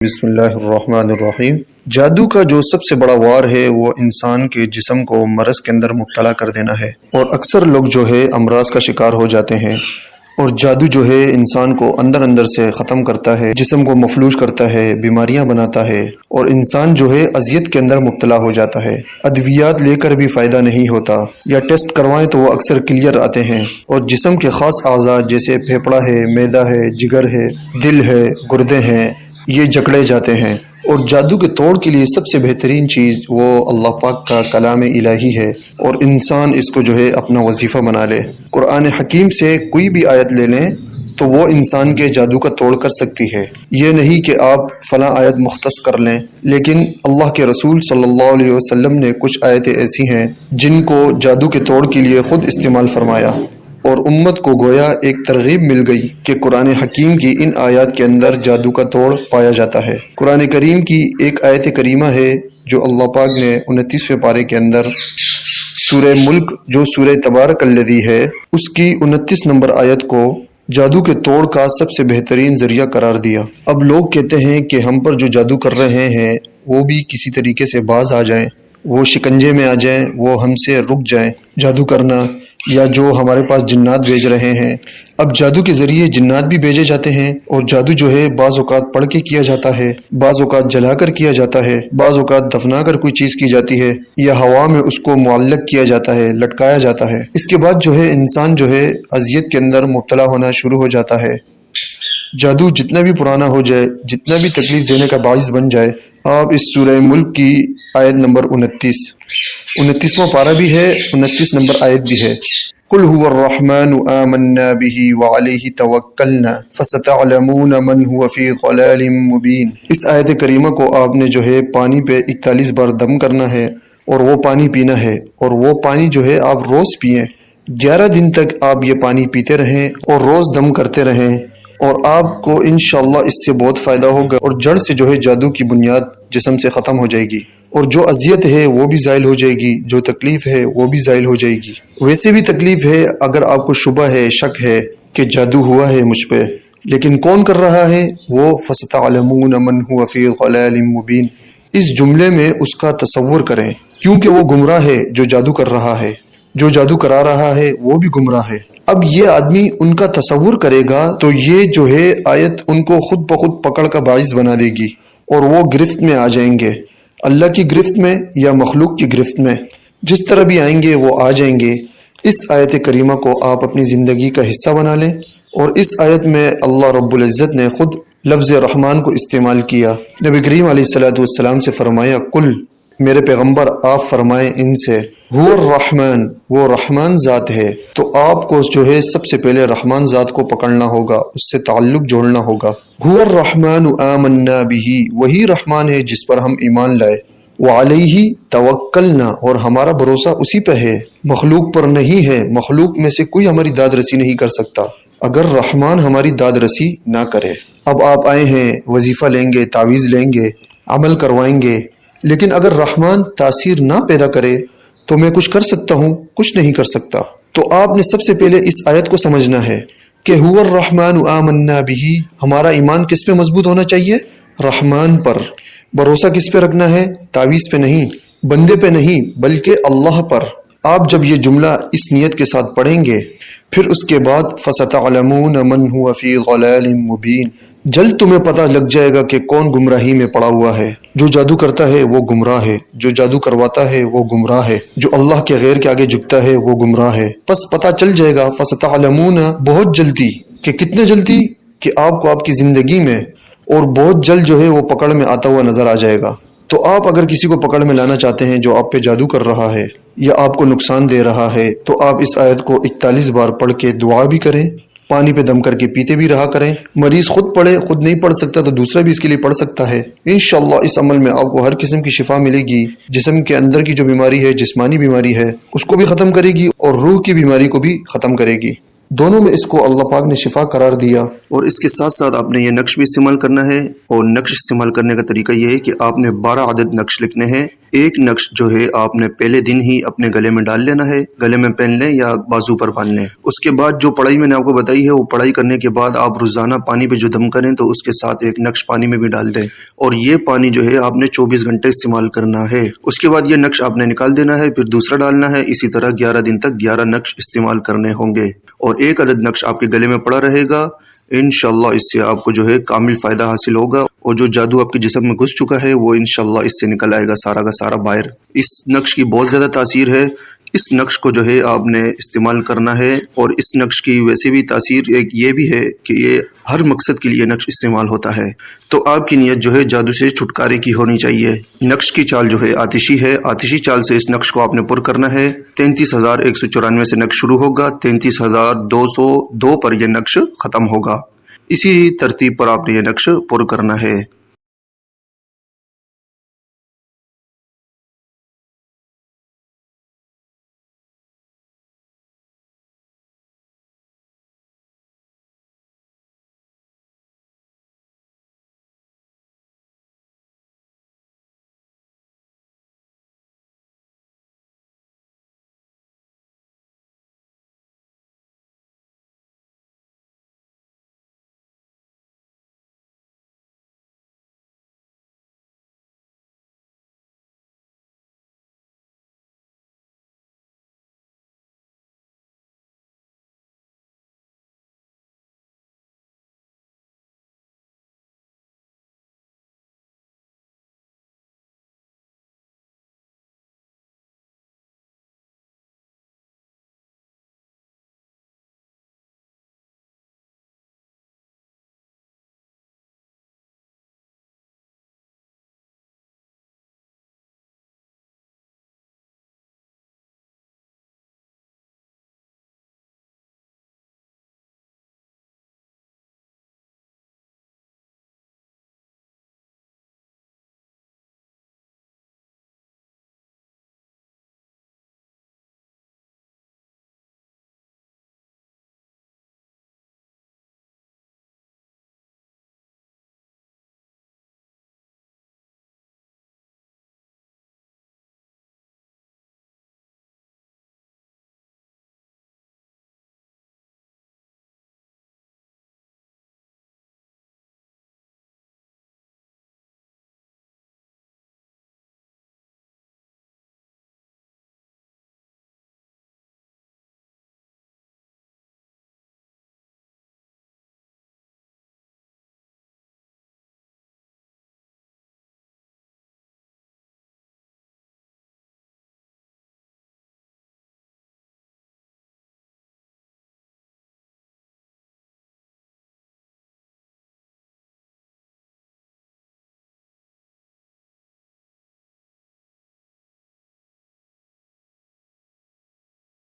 بسم اللہ الرحمن الرحیم۔ جادو کا جو سب سے بڑا وار ہے وہ انسان کے جسم کو مرض کے اندر مبتلا کر دینا ہے، اور اکثر لوگ جو ہے امراض کا شکار ہو جاتے ہیں، اور جادو جو ہے انسان کو اندر اندر سے ختم کرتا ہے، جسم کو مفلوج کرتا ہے، بیماریاں بناتا ہے، اور انسان جو ہے اذیت کے اندر مبتلا ہو جاتا ہے۔ ادویات لے کر بھی فائدہ نہیں ہوتا، یا ٹیسٹ کروائیں تو وہ اکثر کلیئر آتے ہیں، اور جسم کے خاص اعضاء جیسے پھیپڑا ہے، معدہ ہے، جگر ہے، دل ہے، گردے ہیں، یہ جکڑے جاتے ہیں۔ اور جادو کے توڑ کے لیے سب سے بہترین چیز وہ اللہ پاک کا کلام الہی ہے، اور انسان اس کو جو ہے اپنا وظیفہ بنا لے۔ قرآن حکیم سے کوئی بھی آیت لے لیں تو وہ انسان کے جادو کا توڑ کر سکتی ہے۔ یہ نہیں کہ آپ فلاں آیت مختص کر لیں، لیکن اللہ کے رسول صلی اللہ علیہ وسلم نے کچھ آیتیں ایسی ہیں جن کو جادو کے توڑ کے لیے خود استعمال فرمایا، اور امت کو گویا ایک ترغیب مل گئی کہ قرآن حکیم کی ان آیات کے اندر جادو کا توڑ پایا جاتا ہے۔ قرآن کریم کی ایک آیت کریمہ ہے جو اللہ پاک نے 29ویں پارے کے اندر سورہ ملک جو سورہ تبارک الذی ہے، اس کی 29 نمبر آیت کو جادو کے توڑ کا سب سے بہترین ذریعہ قرار دیا۔ اب لوگ کہتے ہیں کہ ہم پر جو جادو کر رہے ہیں وہ بھی کسی طریقے سے باز آ جائیں، وہ شکنجے میں آ جائیں، وہ ہم سے رک جائیں جادو کرنا، یا جو ہمارے پاس جنات بھیج رہے ہیں۔ اب جادو کے ذریعے جنات بھی بھیجے جاتے ہیں، اور جادو جو ہے بعض اوقات پڑھ کے کیا جاتا ہے، بعض اوقات جلا کر کیا جاتا ہے، بعض اوقات دفنا کر کوئی چیز کی جاتی ہے، یا ہوا میں اس کو معلق کیا جاتا ہے، لٹکایا جاتا ہے۔ اس کے بعد جو ہے انسان جو ہے اذیت کے اندر مبتلا ہونا شروع ہو جاتا ہے۔ جادو جتنا بھی پرانا ہو جائے، جتنا بھی تکلیف دینے کا باعث بن جائے، آپ اس سورہ ملک کی آیت نمبر 29واں پارہ بھی ہے، 29 نمبر آیت بھی ہے۔ قُلْ هُوَ الرَّحْمَنُ آمَنَّا بِهِ وَعَلَيْهِ تَوَكَّلْنَا فَسَتَعْلَمُونَ مَنْ هُوَ فِي ضَلَالٍ مُبِينٍ۔ اس آیت کریمہ کو آپ نے جو ہے پانی پہ 41 بار دم کرنا ہے، اور وہ پانی پینا ہے، اور وہ پانی جو ہے آپ روز پئیں، 11 دن تک آپ یہ پانی پیتے رہیں اور روز دم کرتے رہیں، اور آپ کو انشاءاللہ اس سے بہت فائدہ ہوگا، اور جڑ سے جو ہے جادو کی بنیاد جسم سے ختم ہو جائے گی، اور جو اذیت ہے وہ بھی زائل ہو جائے گی، جو تکلیف ہے وہ بھی زائل ہو جائے گی۔ ویسے بھی تکلیف ہے اگر آپ کو شبہ ہے، شک ہے کہ جادو ہوا ہے مجھ پہ، لیکن کون کر رہا ہے؟ وہ فَسَتَعْلَمُونَ مَنْ هُوَ فِي ضَلَالٍ مُبِينٍ۔ اس جملے میں اس کا تصور کریں، کیونکہ وہ گمراہ ہے جو جادو کر رہا ہے، جو جادو کرا رہا ہے وہ بھی گمراہ ہے۔ اب یہ آدمی ان کا تصور کرے گا تو یہ جو ہے آیت ان کو خود بخود پکڑ کا باعث بنا دے گی، اور وہ گرفت میں آ جائیں گے، اللہ کی گرفت میں یا مخلوق کی گرفت میں، جس طرح بھی آئیں گے وہ آ جائیں گے۔ اس آیت کریمہ کو آپ اپنی زندگی کا حصہ بنا لیں، اور اس آیت میں اللہ رب العزت نے خود لفظ رحمان کو استعمال کیا۔ نبی کریم علیہ السلام سے فرمایا، قل، میرے پیغمبر آپ فرمائیں ان سے، هو الرحمن، وہ رحمان ذات ہے۔ تو آپ کو جو ہے سب سے پہلے رحمان ذات کو پکڑنا ہوگا، اس سے تعلق جوڑنا ہوگا۔ هو الرحمن آمنا به، وہی رحمان ہے جس پر ہم ایمان لائے، وعلیہ توکلنا، اور ہمارا بھروسہ اسی پہ ہے، مخلوق پر نہیں ہے۔ مخلوق میں سے کوئی ہماری داد رسی نہیں کر سکتا اگر رحمان ہماری داد رسی نہ کرے۔ اب آپ آئے ہیں، وظیفہ لیں گے، تعویذ لیں گے، عمل کروائیں گے، لیکن اگر رحمان تاثیر نہ پیدا کرے تو میں کچھ کر سکتا ہوں؟ کچھ نہیں کر سکتا۔ تو آپ نے سب سے پہلے اس آیت کو سمجھنا ہے کہ هو الرحمن آمنا به، ہمارا ایمان کس پہ مضبوط ہونا چاہیے؟ رحمان پر۔ بھروسہ کس پہ رکھنا ہے؟ تعویذ پہ نہیں، بندے پہ نہیں، بلکہ اللہ پر۔ آپ جب یہ جملہ اس نیت کے ساتھ پڑھیں گے، پھر اس کے بعد فَسَتَعْلَمُونَ مَنْ هُوَ فِي ضَلَالٍ مُبِينٍ، جلد تمہیں پتہ لگ جائے گا کہ کون گمراہی میں پڑا ہوا ہے۔ جو جادو کرتا ہے وہ گمراہ ہے، جو جادو کرواتا ہے وہ گمراہ ہے، جو اللہ کے غیر کے آگے جھکتا ہے وہ گمراہ ہے۔ پس پتہ چل جائے گا فَسَتَعْلَمُونَ، بہت جلدی، کہ کتنے جلدی، کہ آپ کو آپ کی زندگی میں اور بہت جلد جو ہے وہ پکڑ میں آتا ہوا نظر آ جائے گا۔ تو آپ اگر کسی کو پکڑ میں لانا چاہتے ہیں جو آپ پہ جادو کر رہا ہے یا آپ کو نقصان دے رہا ہے، تو آپ اس آیت کو 41 بار پڑھ کے دعا بھی کریں، پانی پہ دم کر کے پیتے بھی رہا کریں۔ مریض خود پڑھے، خود نہیں پڑھ سکتا تو دوسرا بھی اس کے لیے پڑھ سکتا ہے۔ انشاءاللہ اس عمل میں آپ کو ہر قسم کی شفا ملے گی۔ جسم کے اندر کی جو بیماری ہے، جسمانی بیماری ہے، اس کو بھی ختم کرے گی، اور روح کی بیماری کو بھی ختم کرے گی۔ دونوں میں اس کو اللہ پاک نے شفا قرار دیا۔ اور اس کے ساتھ ساتھ آپ نے یہ نقش بھی استعمال کرنا ہے، اور نقش استعمال کرنے کا طریقہ یہ ہے کہ آپ نے 12 عدد نقش لکھنے ہیں۔ ایک نقش جو ہے آپ نے پہلے دن ہی اپنے گلے میں ڈال لینا ہے، گلے میں پہن لیں یا بازو پر باندھ لیں۔ اس کے بعد جو پڑھائی میں نے آپ کو بتائی ہے، وہ پڑھائی کرنے کے بعد آپ روزانہ پانی پہ جو دم کریں تو اس کے ساتھ ایک نقش پانی میں بھی ڈال دیں، اور یہ پانی جو ہے آپ نے 24 گھنٹے استعمال کرنا ہے۔ اس کے بعد یہ نقش آپ نے نکال دینا ہے، پھر دوسرا ڈالنا ہے، اسی طرح 11 دن تک 11 نقش استعمال کرنے ہوں گے، اور ایک عدد نقش آپ کے گلے میں پڑا رہے گا۔ انشاءاللہ اس سے آپ کو جو ہے کامل فائدہ حاصل ہوگا، اور جو جادو آپ کے جسم میں گھس چکا ہے وہ انشاءاللہ اس سے نکل آئے گا سارا کا سارا باہر۔ اس نقش کی بہت زیادہ تاثیر ہے، اس نقش کو جو ہے آپ نے استعمال کرنا ہے، اور اس نقش کی ویسے بھی تاثیر ایک یہ بھی ہے کہ یہ ہر مقصد کے لیے نقش استعمال ہوتا ہے۔ تو آپ کی نیت جو ہے جادو سے چھٹکارے کی ہونی چاہیے۔ نقش کی چال جو ہے آتشی ہے، آتشی چال سے اس نقش کو آپ نے پر کرنا ہے۔ 33,194 سے نقش شروع ہوگا، 33,202 پر یہ نقش ختم ہوگا۔ اسی ترتیب پر آپ نے یہ نقش پر کرنا ہے۔